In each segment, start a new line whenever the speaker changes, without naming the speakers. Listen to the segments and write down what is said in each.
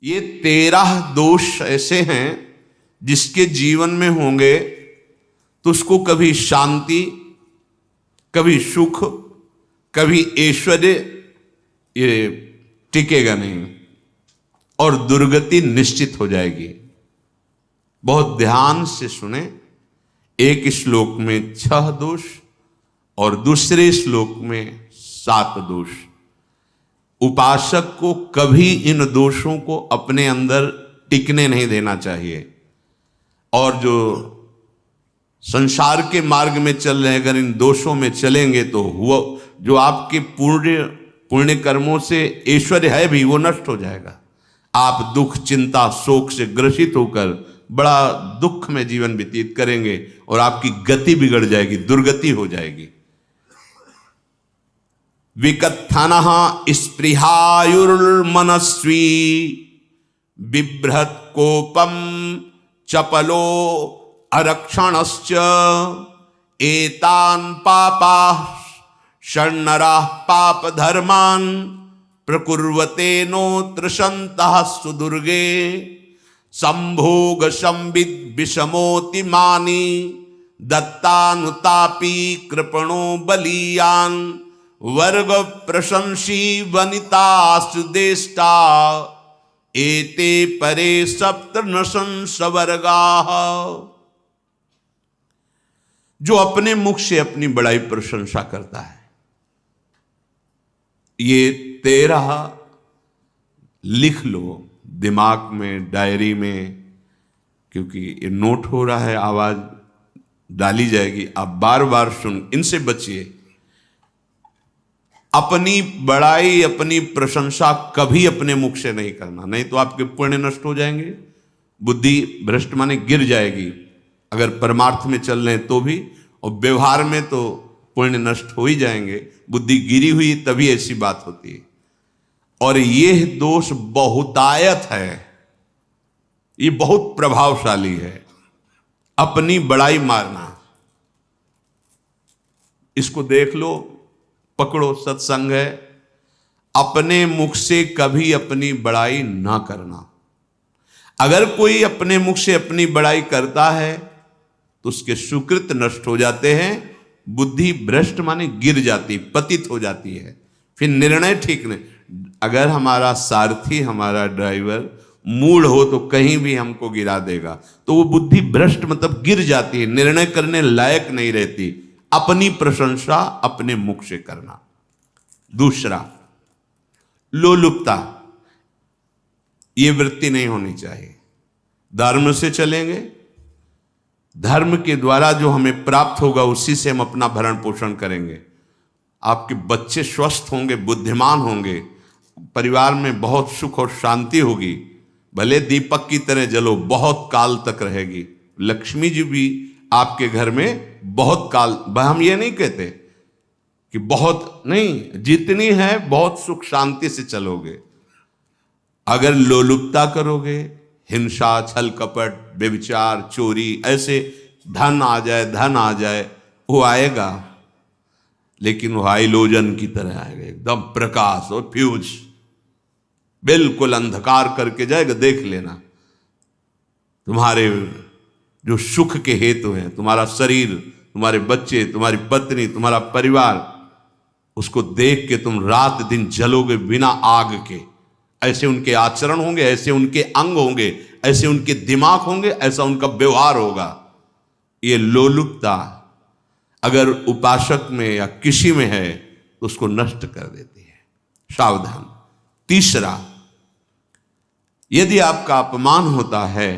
ये 13 दोष ऐसे हैं जिसके जीवन में होंगे तो उसको कभी शांति, कभी सुख, कभी ऐश्वर्य ये टिकेगा नहीं और दुर्गति निश्चित हो जाएगी। बहुत ध्यान से सुने। एक श्लोक में 6 दोष और दूसरे श्लोक में 7 दोष। उपासक को कभी इन दोषों को अपने अंदर टिकने नहीं देना चाहिए। और जो संसार के मार्ग में चल रहे, अगर इन दोषों में चलेंगे तो हुआ जो आपके पुण्य कर्मों से ऐश्वर्य है भी वो नष्ट हो जाएगा। आप दुख, चिंता, शोक से ग्रसित होकर बड़ा दुख में जीवन व्यतीत करेंगे और आपकी गति बिगड़ जाएगी, दुर्गति हो जाएगी। विकत्थनः स्पृहायुर्मनस्वी बिभ्रत कोपम चपलो अरक्षणश्च एतान् पापाः षण्णराः पाप धर्मान् प्रकुर्वते नोत्र सन्तः सुदुर्गे संभोग संविद विषमोति मानी दत्तानुतापी कृपणो बलीयान वर्ग प्रशंसी वनितास्तु देष्टा एते परे सप्तनशंस वर्गाः। जो अपने मुख से अपनी बड़ाई प्रशंसा करता है, ये 13 लिख लो दिमाग में, डायरी में, क्योंकि ये नोट हो रहा है, आवाज डाली जाएगी, आप बार बार सुन, इनसे बचिए। अपनी बड़ाई, अपनी प्रशंसा कभी अपने मुख से नहीं करना, नहीं तो आपके पुण्य नष्ट हो जाएंगे, बुद्धि भ्रष्ट माने गिर जाएगी। अगर परमार्थ में चल रहे हैं तो भी, और व्यवहार में तो पुण्य नष्ट हो ही जाएंगे। बुद्धि गिरी हुई तभी ऐसी बात होती है। और यह दोष बहुतायत है, ये बहुत प्रभावशाली है। अपनी बड़ाई मारना, इसको देख लो, पकड़ो, सत्संग है। अपने मुख से कभी अपनी बड़ाई ना करना। अगर कोई अपने मुख से अपनी बड़ाई करता है तो उसके सुकृत नष्ट हो जाते हैं, बुद्धि भ्रष्ट माने गिर जाती, पतित हो जाती है, फिर निर्णय ठीक नहीं। अगर हमारा सारथी, हमारा ड्राइवर मूढ़ हो तो कहीं भी हमको गिरा देगा, तो वो बुद्धि भ्रष्ट मतलब गिर जाती है, निर्णय करने लायक नहीं रहती। अपनी प्रशंसा अपने मुख से करना। दूसरा, लोलुपता, ये वृत्ति नहीं होनी चाहिए। धर्म से चलेंगे, धर्म के द्वारा जो हमें प्राप्त होगा उसी से हम अपना भरण पोषण करेंगे। आपके बच्चे स्वस्थ होंगे, बुद्धिमान होंगे, परिवार में बहुत सुख और शांति होगी। भले दीपक की तरह जलो, बहुत काल तक रहेगी। लक्ष्मी जी भी आपके घर में बहुत काल, हम ये नहीं कहते कि बहुत नहीं, जितनी है बहुत सुख शांति से चलोगे। अगर लोलुपता करोगे, हिंसा, छल कपट, व्यभिचार, चोरी, ऐसे धन आ जाए, वो आएगा, लेकिन वो हाइलोजन की तरह आएगा, एकदम प्रकाश और फ्यूज, बिल्कुल अंधकार करके जाएगा। देख लेना, तुम्हारे जो सुख के हेतु हैं, तुम्हारा शरीर, तुम्हारे बच्चे, तुम्हारी पत्नी, तुम्हारा परिवार, उसको देख के तुम रात दिन जलोगे बिना आग के। ऐसे उनके आचरण होंगे, ऐसे उनके अंग होंगे, ऐसे उनके दिमाग होंगे, ऐसा उनका व्यवहार होगा। ये लोलुपता अगर उपासक में या किसी में है तो उसको नष्ट कर देती है। सावधान। तीसरा, यदि आपका अपमान होता है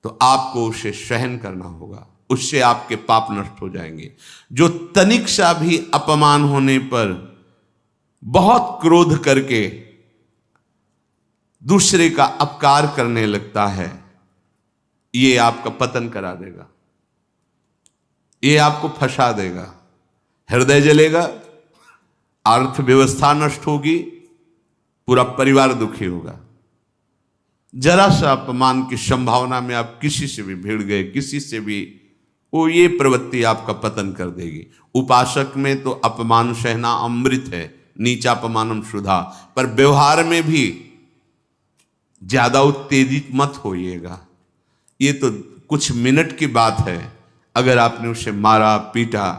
तो आपको उसे सहन करना होगा, उससे आपके पाप नष्ट हो जाएंगे। जो तनिक सा भी अपमान होने पर बहुत क्रोध करके दूसरे का अपकार करने लगता है, ये आपका पतन करा देगा, ये आपको फंसा देगा, हृदय जलेगा, अर्थव्यवस्था नष्ट होगी, पूरा परिवार दुखी होगा। जरा सा अपमान की संभावना में आप किसी से भी भिड़ गए, किसी से भी, वो ये प्रवृत्ति आपका पतन कर देगी। उपासक में तो अपमान सहना अमृत है, नीचापमानम सुधा, पर व्यवहार में भी ज्यादा उत्तेजित मत होइएगा। ये तो कुछ मिनट की बात है, अगर आपने उसे मारा पीटा,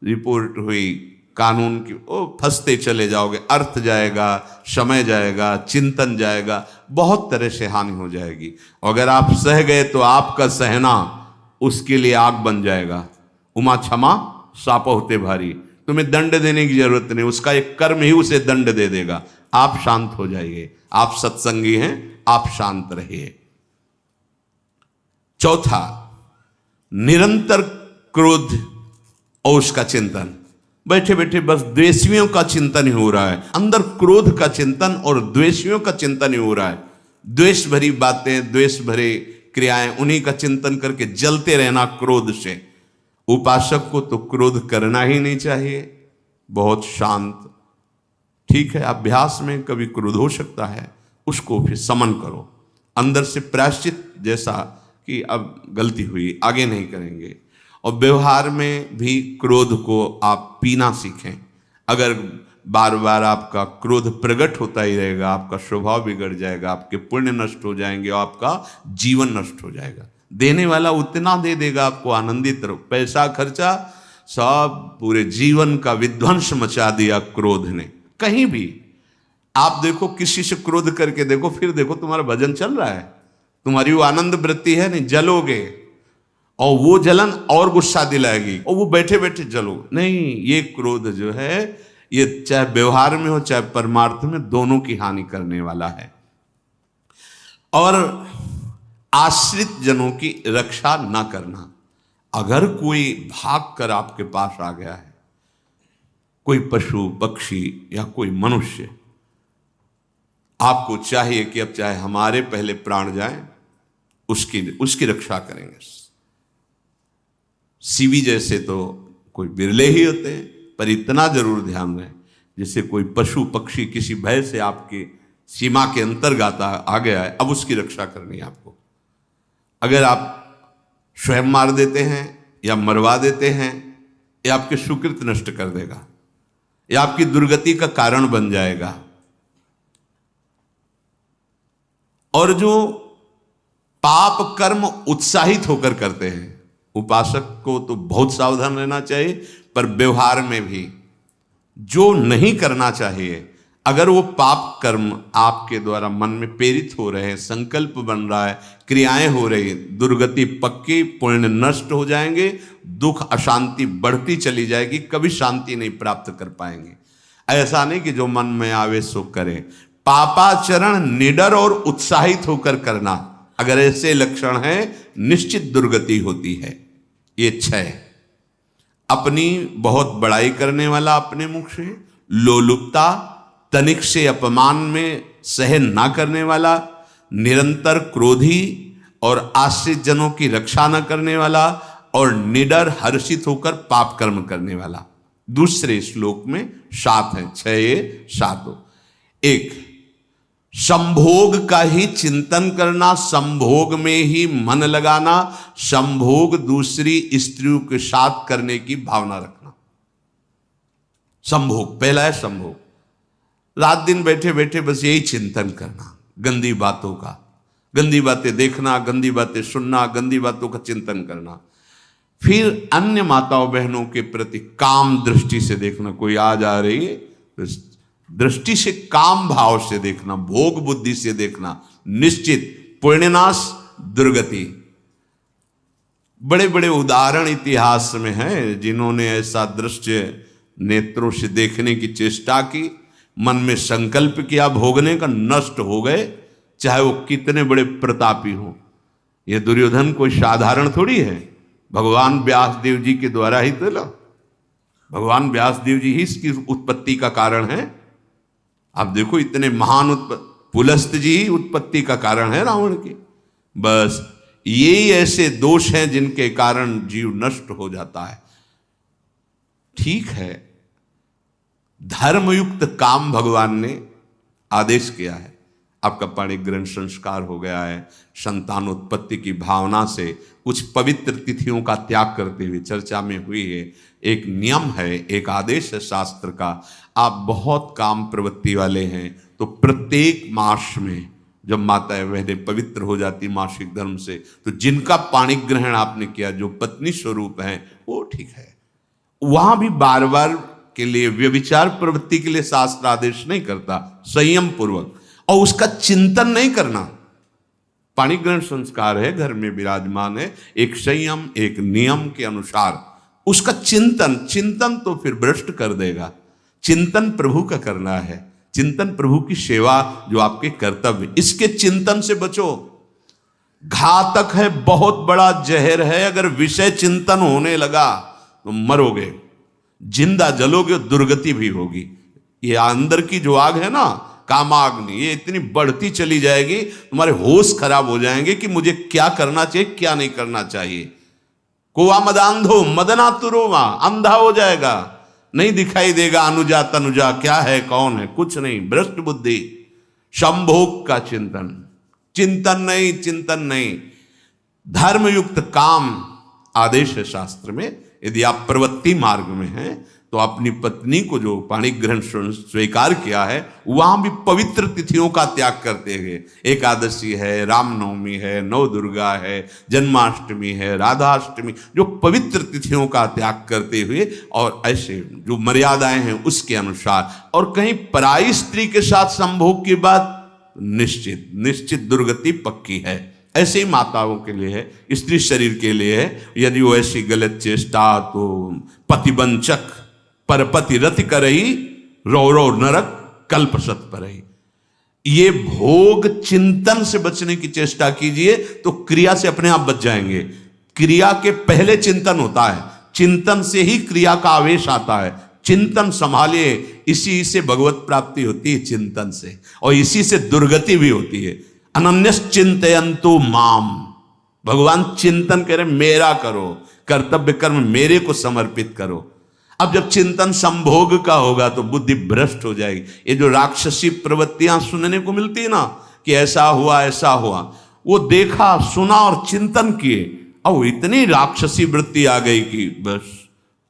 रिपोर्ट हुई कानून की, ओ फंसते चले जाओगे, अर्थ जाएगा, समय जाएगा, चिंतन जाएगा, बहुत तरह से हानि हो जाएगी। अगर आप सह गए तो आपका सहना उसके लिए आग बन जाएगा। उमा क्षमा साप होते भारी, तुम्हें दंड देने की जरूरत नहीं, उसका एक कर्म ही उसे दंड दे देगा। आप शांत हो जाइए, आप सत्संगी हैं, आप शांत रहिए। चौथा, निरंतर क्रोध और उसका चिंतन। बैठे बैठे बस द्वेषियों का चिंतन ही हो रहा है, अंदर क्रोध का चिंतन और द्वेषियों का चिंतन ही हो रहा है। द्वेष भरी बातें, द्वेष भरे क्रियाएं, उन्हीं का चिंतन करके जलते रहना क्रोध से। उपासक को तो क्रोध करना ही नहीं चाहिए, बहुत शांत। ठीक है, अभ्यास में कभी क्रोध हो सकता है, उसको फिर समन करो, अंदर से प्रायश्चित जैसा कि अब गलती हुई, आगे नहीं करेंगे। और व्यवहार में भी क्रोध को आप पीना सीखें। अगर बार बार आपका क्रोध प्रकट होता ही रहेगा, आपका स्वभाव बिगड़ जाएगा, आपके पुण्य नष्ट हो जाएंगे और आपका जीवन नष्ट हो जाएगा। देने वाला उतना दे देगा आपको, आनंदित रहो। पैसा खर्चा, सब पूरे जीवन का विध्वंस मचा दिया क्रोध ने। कहीं भी आप देखो, किसी से क्रोध करके देखो, फिर देखो तुम्हारा भजन चल रहा है, तुम्हारी वो आनंद वृत्ति है नहीं, जलोगे और वो जलन और गुस्सा दिलाएगी और वो बैठे बैठे जलो नहीं। ये क्रोध जो है, ये चाहे व्यवहार में हो चाहे परमार्थ में, दोनों की हानि करने वाला है। और आश्रित जनों की रक्षा ना करना। अगर कोई भाग कर आपके पास आ गया है, कोई पशु पक्षी या कोई मनुष्य, आपको चाहिए कि अब चाहे हमारे पहले प्राण जाएं, उसकी रक्षा करेंगे। सीवी जैसे तो कोई बिरले ही होते हैं, पर इतना जरूर ध्यान रहे, जैसे कोई पशु पक्षी किसी भय से आपके सीमा के अंतर्गत आ गया है, अब उसकी रक्षा करनी है आपको। अगर आप स्वयं मार देते हैं या मरवा देते हैं, यह आपके सुकृत नष्ट कर देगा, यह आपकी दुर्गति का कारण बन जाएगा। और जो पाप कर्म उत्साहित होकर करते हैं, उपासक को तो बहुत सावधान रहना चाहिए, पर व्यवहार में भी जो नहीं करना चाहिए, अगर वो पाप कर्म आपके द्वारा मन में प्रेरित हो रहे हैं, संकल्प बन रहा है, क्रियाएं हो रही, दुर्गति पक्की, पुण्य नष्ट हो जाएंगे, दुख अशांति बढ़ती चली जाएगी, कभी शांति नहीं प्राप्त कर पाएंगे। ऐसा नहीं कि जो मन में आवे सो करे। पापाचरण निडर और उत्साहित होकर करना, अगर ऐसे लक्षण है, निश्चित दुर्गति होती है। ये 6, अपनी बहुत बड़ाई करने वाला अपने मुख से, लोलुपता, तनिक से अपमान में सहन ना करने वाला, निरंतर क्रोधी और आश्रित जनों की रक्षा न करने वाला, और निडर हर्षित होकर पाप कर्म करने वाला। दूसरे श्लोक में 7 है, 6 ये 7। 1, संभोग का ही चिंतन करना, संभोग में ही मन लगाना, संभोग दूसरी स्त्रियों के साथ करने की भावना रखना। संभोग पहला है, संभोग। रात दिन बैठे बैठे बस यही चिंतन करना, गंदी बातों का, गंदी बातें देखना, गंदी बातें सुनना, गंदी बातों का चिंतन करना। फिर अन्य माताओं बहनों के प्रति काम दृष्टि से देखना, कोई आ जा रही है तो दृष्टि से, काम भाव से देखना, भोग बुद्धि से देखना, निश्चित पुण्यनाश दुर्गति। बड़े बड़े उदाहरण इतिहास में हैं जिन्होंने ऐसा दृश्य नेत्रों से देखने की चेष्टा की, मन में संकल्प किया भोगने का, नष्ट हो गए, चाहे वो कितने बड़े प्रतापी हो। ये दुर्योधन कोई साधारण थोड़ी है, भगवान व्यास देव जी के द्वारा ही तो लो, भगवान व्यास देव जी ही इसकी उत्पत्ति का कारण है। आप देखो, इतने महान पुलस्त जी ही उत्पत्ति का कारण है रावण की। बस यही ऐसे दोष हैं जिनके कारण जीव नष्ट हो जाता है। ठीक है, धर्मयुक्त काम भगवान ने आदेश किया है, आपका पाणिग्रहण संस्कार हो गया है, संतानोत्पत्ति की भावना से कुछ पवित्र तिथियों का त्याग करते हुए चर्चा में हुई है। एक नियम है, एक आदेश है शास्त्र का। आप बहुत काम प्रवृत्ति वाले हैं तो प्रत्येक मास में जब माताएं बहनें पवित्र हो जाती मासिक धर्म से, तो जिनका पाणी ग्रहण आपने किया, जो पत्नी स्वरूप है, वो ठीक है। वहां भी बार बार के लिए व्यभिचार प्रवृत्ति के लिए शास्त्र आदेश नहीं करता, संयम पूर्वक, और उसका चिंतन नहीं करना। पाणी ग्रहण संस्कार है, घर में विराजमान है, एक संयम एक नियम के अनुसार उसका चिंतन तो फिर भ्रष्ट कर देगा। चिंतन प्रभु का करना है, चिंतन प्रभु की सेवा जो आपके कर्तव्य, इसके चिंतन से बचो। घातक है, बहुत बड़ा जहर है। अगर विषय चिंतन होने लगा तो मरोगे, जिंदा जलोगे, दुर्गति भी होगी। ये अंदर की जो आग है ना, कामाग्नि, ये इतनी बढ़ती चली जाएगी, तुम्हारे होश खराब हो जाएंगे कि मुझे क्या करना चाहिए, क्या नहीं करना चाहिए। कोवा मदांधो मदनातुरोमा, अंधा हो जाएगा, नहीं दिखाई देगा अनुजा तनुजा क्या है कौन है, कुछ नहीं, भ्रष्ट बुद्धि। संभोग का चिंतन नहीं। धर्मयुक्त काम आदेश है शास्त्र में। यदि आप प्रवृत्ति मार्ग में हैं तो अपनी पत्नी को जो पाणी ग्रहण स्वीकार किया है, वहां भी पवित्र तिथियों का त्याग करते हुए, एकादशी है, रामनवमी है, नव दुर्गा है, जन्माष्टमी है, राधाष्टमी, जो पवित्र तिथियों का त्याग करते हुए, और ऐसे जो मर्यादाएं हैं उसके अनुसार, और कहीं पराई स्त्री के साथ संभोग की बात निश्चित दुर्गति पक्की है। ऐसे ही माताओं के लिए है, स्त्री शरीर के लिए है। यदि वो ऐसी गलत चेष्टा, तो पतिवंचक परपति रति करही, रौ नरक कल्पसत परही। ये भोग चिंतन से बचने की चेष्टा कीजिए तो क्रिया से अपने आप बच जाएंगे। क्रिया के पहले चिंतन होता है, चिंतन से ही क्रिया का आवेश आता है। चिंतन संभालिए, इसी से भगवत प्राप्ति होती है, चिंतन से, और इसी से दुर्गति भी होती है। अनन्यश्चिन्तयन्तु माम, भगवान चिंतन करें, मेरा करो, कर्तव्य कर्म मेरे को समर्पित करो। अब जब चिंतन संभोग का होगा तो बुद्धि भ्रष्ट हो जाएगी। ये जो राक्षसी प्रवृत्तियां सुनने को मिलती है ना, कि ऐसा हुआ, वो देखा सुना और चिंतन किए, अब इतनी राक्षसी वृत्ति आ गई कि बस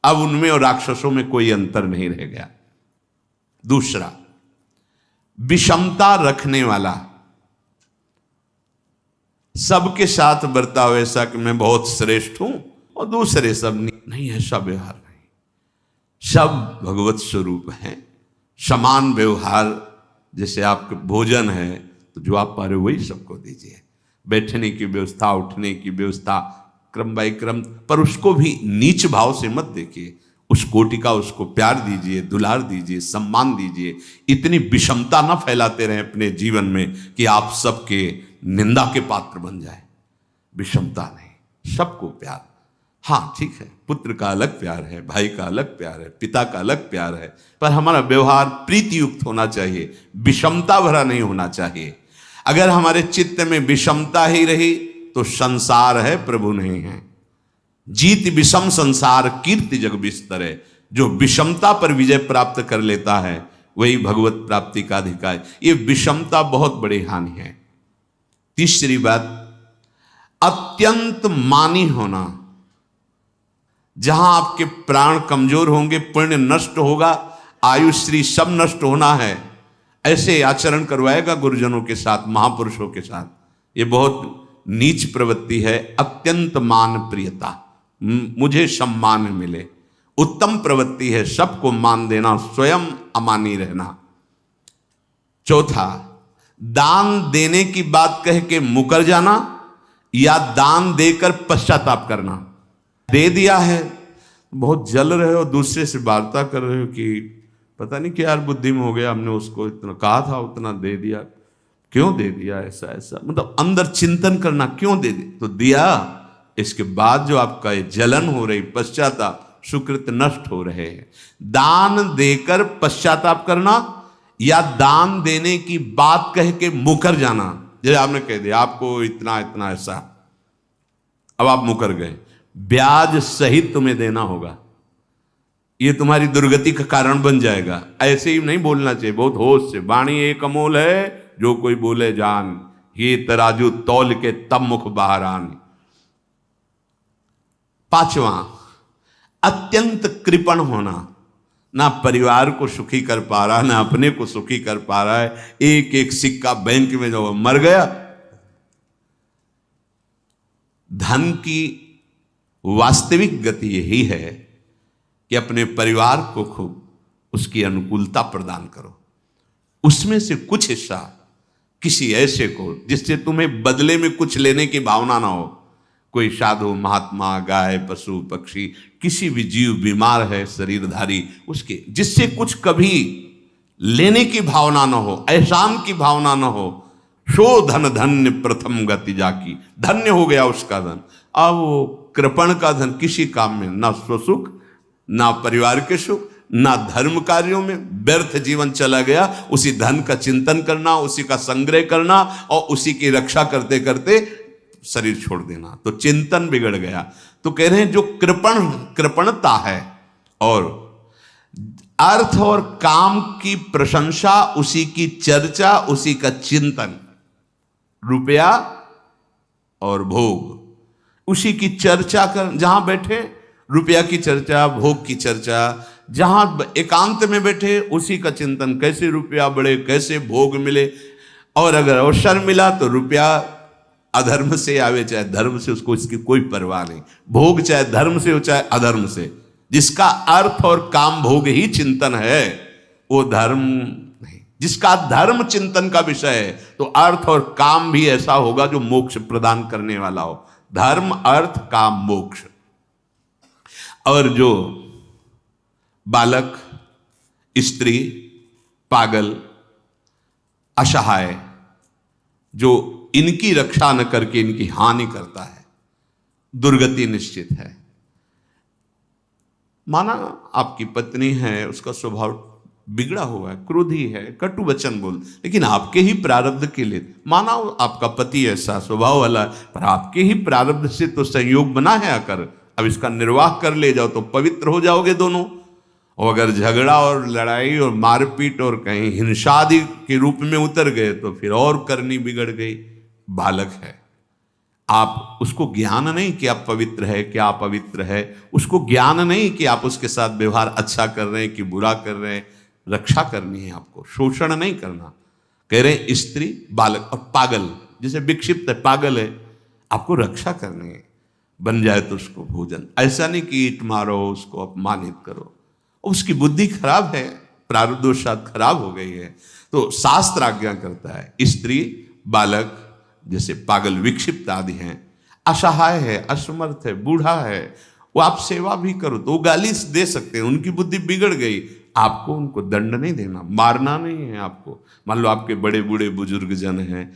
अब उनमें और राक्षसों में कोई अंतर नहीं रह गया। दूसरा, विषमता रखने वाला, सबके साथ बर्ताव ऐसा कि मैं बहुत श्रेष्ठ हूं और दूसरे सब नहीं, ऐसा व्यवहार नहीं। सब भगवत स्वरूप हैं, समान व्यवहार। जैसे आपके भोजन है तो जो आप पा रहे हो वही सबको दीजिए, बैठने की व्यवस्था, उठने की व्यवस्था, क्रम बाय क्रम, पर उसको भी नीच भाव से मत देखिए। उस कोटि का उसको प्यार दीजिए, दुलार दीजिए, सम्मान दीजिए। इतनी विषमता न फैलाते रहें अपने जीवन में कि आप सबके निंदा के पात्र बन जाए। विषमता नहीं, सबको प्यार। हाँ ठीक है, पुत्र का अलग प्यार है, भाई का अलग प्यार है, पिता का अलग प्यार है, पर हमारा व्यवहार प्रीति युक्त होना चाहिए, विषमता भरा नहीं होना चाहिए। अगर हमारे चित्त में विषमता ही रही तो संसार है, प्रभु नहीं है। जीत विषम संसार कीर्ति जग बिस्तरे। जो विषमता पर विजय प्राप्त कर लेता है वही भगवत प्राप्ति का अधिकारी। ये विषमता बहुत बड़ी हानि है। तीसरी बात, अत्यंत मानी होना। जहां आपके प्राण कमजोर होंगे, पुण्य नष्ट होगा, आयुश्री सब नष्ट होना है, ऐसे आचरण करवाएगा गुरुजनों के साथ, महापुरुषों के साथ। ये बहुत नीच प्रवृत्ति है। अत्यंत मान प्रियता, मुझे सम्मान मिले। उत्तम प्रवृत्ति है सबको मान देना, स्वयं अमानी रहना। चौथा, दान देने की बात कह के मुकर जाना या दान देकर पश्चाताप करना। दे दिया है, बहुत जल रहे हो, दूसरे से वार्ता कर रहे हो कि पता नहीं क्या यार बुद्धि में हो गया, हमने उसको इतना कहा था, उतना दे दिया, क्यों दे दिया, ऐसा मतलब अंदर चिंतन करना, क्यों दे दिया तो दिया। इसके बाद जो आपका जलन हो रही, पश्चाताप, सुकृत नष्ट हो रहे हैं। दान देकर पश्चाताप करना या दान देने की बात कह के मुकर जाना। जैसे आपने कह दिया आपको इतना इतना ऐसा, अब आप मुकर गए, ब्याज सहित तुम्हें देना होगा, ये तुम्हारी दुर्गति का कारण बन जाएगा। ऐसे ही नहीं बोलना चाहिए, बहुत होश से। वाणी एक अमोल है, जो कोई बोले जान, ये तराजू तौल के तब मुख बाहर आन। पांचवा, अत्यंत कृपण होना। ना परिवार को सुखी कर पा रहा, ना अपने को सुखी कर पा रहा है। एक एक सिक्का बैंक में जो मर गया। धन की वास्तविक गति यही है कि अपने परिवार को खूब उसकी अनुकूलता प्रदान करो, उसमें से कुछ हिस्सा किसी ऐसे को जिससे तुम्हें बदले में कुछ लेने की भावना ना हो। कोई साधु महात्मा, गाय, पशु पक्षी, किसी भी जीव बीमार है शरीरधारी, उसके जिससे कुछ कभी लेने की भावना ना हो, एहसान की भावना ना हो। सो धन धन्य प्रथम गति जाकी, धन्य हो गया उसका धन। अब वो कृपण का धन किसी काम में ना स्वसुख, ना परिवार के सुख, ना धर्म कार्यों में, व्यर्थ जीवन चला गया। उसी धन का चिंतन करना, उसी का संग्रह करना और उसी की रक्षा करते करते शरीर छोड़ देना, तो चिंतन बिगड़ गया। तो कह रहे हैं जो कृपणता है और अर्थ और काम की प्रशंसा, उसी की चर्चा, उसी का चिंतन, रुपया और भोग, उसी की चर्चा कर, जहां बैठे रुपया की चर्चा, भोग की चर्चा, जहां एकांत में बैठे उसी का चिंतन, कैसे रुपया बढ़े, कैसे भोग मिले। और अगर अवसर मिला तो रुपया अधर्म से आवे चाहे धर्म से, उसको इसकी कोई परवाह नहीं। भोग चाहे धर्म से हो चाहे अधर्म से, जिसका अर्थ और काम भोग ही चिंतन है वो धर्म नहीं। जिसका धर्म चिंतन का विषय है तो अर्थ और काम भी ऐसा होगा जो मोक्ष प्रदान करने वाला हो। धर्म, अर्थ, काम, मोक्ष। और जो बालक, स्त्री, पागल, असहाय, जो इनकी रक्षा न करके इनकी हानि करता है, दुर्गति निश्चित है। माना आपकी पत्नी है, उसका स्वभाव बिगड़ा हुआ है, क्रोधी है, कटु वचन बोल, लेकिन आपके ही प्रारब्ध के लिए, माना आपका पति ऐसा स्वभाव वाला है, पर आपके ही प्रारब्ध से तो संयोग बना है आकर, अब इसका निर्वाह कर ले जाओ तो पवित्र हो जाओगे दोनों। और अगर झगड़ा और लड़ाई और मारपीट और कहीं हिंसादि के रूप में उतर गए तो फिर और करनी बिगड़ गई। बालक है, आप उसको ज्ञान नहीं कि आप पवित्र है, कि आप पवित्र है, उसको ज्ञान नहीं कि आप उसके साथ व्यवहार अच्छा कर रहे हैं कि बुरा कर रहे हैं। रक्षा करनी है आपको, शोषण नहीं करना। कह रहे हैं स्त्री, बालक और पागल, जैसे विक्षिप्त है, पागल है, आपको रक्षा करनी है। बन जाए तो उसको भोजन, ऐसा नहीं कि ईंट मारो, उसको अपमानित करो। उसकी बुद्धि खराब है, प्रारब्धवशात खराब हो गई है, तो शास्त्र आज्ञा करता है स्त्री, बालक, जैसे पागल, विक्षिप्त आदि हैं, असहाय है, असमर्थ है, बूढ़ा है, वो आप सेवा भी करो तो वो गाली दे सकते हैं, उनकी बुद्धि बिगड़ गई। आपको उनको दंड नहीं देना, मारना नहीं है आपको। मान लो आपके बड़े बूढ़े बुजुर्ग जन हैं,